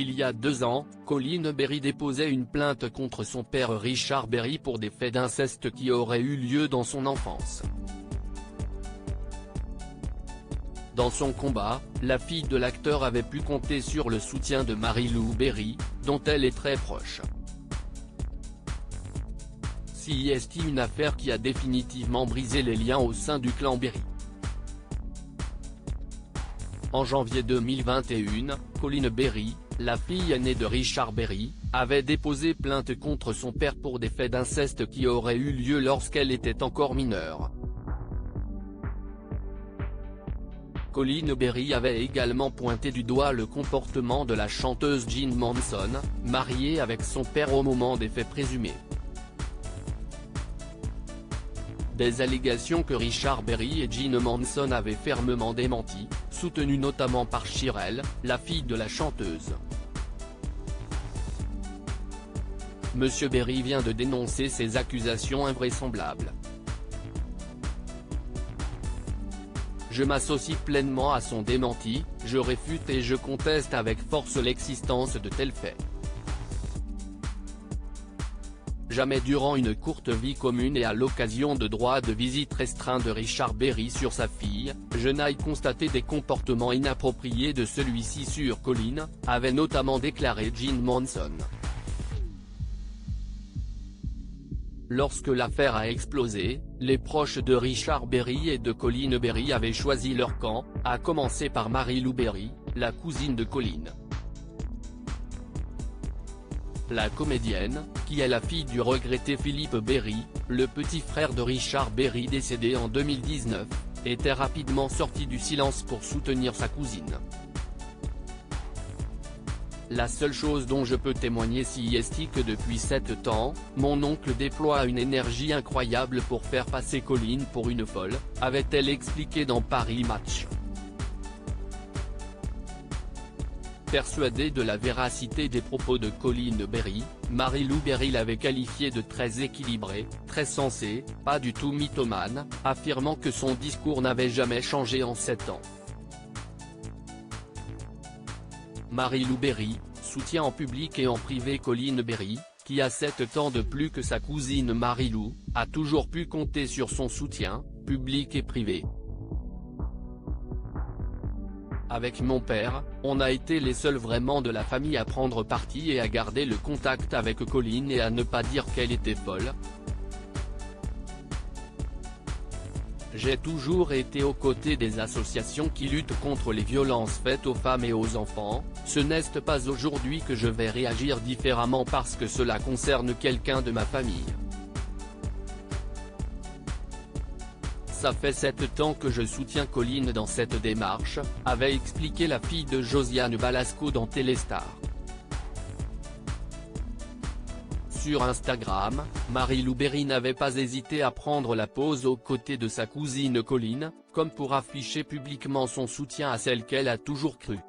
Il y a 2 ans, Colin Berry déposait une plainte contre son père Richard Berry pour des faits d'inceste qui auraient eu lieu dans son enfance. Dans son combat, la fille de l'acteur avait pu compter sur le soutien de Mary-Lou Berry, dont elle est très proche. C'est une affaire qui a définitivement brisé les liens au sein du clan Berry. En janvier 2021, Colin Berry, la fille aînée de Richard Berry, avait déposé plainte contre son père pour des faits d'inceste qui auraient eu lieu lorsqu'elle était encore mineure. Colin Berry avait également pointé du doigt le comportement de la chanteuse Jean Manson, mariée avec son père au moment des faits présumés. Des allégations que Richard Berry et Jean Manson avaient fermement démenties, soutenues notamment par Shirelle, la fille de la chanteuse. Monsieur Berry vient de dénoncer ces accusations invraisemblables. Je m'associe pleinement à son démenti, je réfute et je conteste avec force l'existence de tels faits. Jamais durant une courte vie commune et à l'occasion de droits de visite restreints de Richard Berry sur sa fille, je n'aille constater des comportements inappropriés de celui-ci sur Colin, avait notamment déclaré Jean Manson. Lorsque l'affaire a explosé, les proches de Richard Berry et de Colin Berry avaient choisi leur camp, à commencer par Mary-Lou Berry, la cousine de Colin. La comédienne, qui est la fille du regretté Philippe Berry, le petit frère de Richard Berry décédé en 2019, était rapidement sortie du silence pour soutenir sa cousine. La seule chose dont je peux témoigner c'est que depuis 7 ans, mon oncle déploie une énergie incroyable pour faire passer Colin pour une folle, avait-elle expliqué dans Paris Match. Persuadée de la véracité des propos de Colin Berry, Mary-Lou Berry l'avait qualifié de très équilibré, très sensé, pas du tout mythomane, affirmant que son discours n'avait jamais changé en 7 ans. Mary-Lou Berry, soutient en public et en privé Colin Berry, qui a 7 ans de plus que sa cousine Mary-Lou, a toujours pu compter sur son soutien, public et privé. Avec mon père, on a été les seuls vraiment de la famille à prendre parti et à garder le contact avec Colin et à ne pas dire qu'elle était folle. J'ai toujours été aux côtés des associations qui luttent contre les violences faites aux femmes et aux enfants, ce n'est pas aujourd'hui que je vais réagir différemment parce que cela concerne quelqu'un de ma famille. Ça fait 7 ans que je soutiens Colin dans cette démarche, avait expliqué la fille de Josiane Balasco dans Téléstar. Sur Instagram, Mary-Lou Berry n'avait pas hésité à prendre la pose aux côtés de sa cousine Colin, comme pour afficher publiquement son soutien à celle qu'elle a toujours cru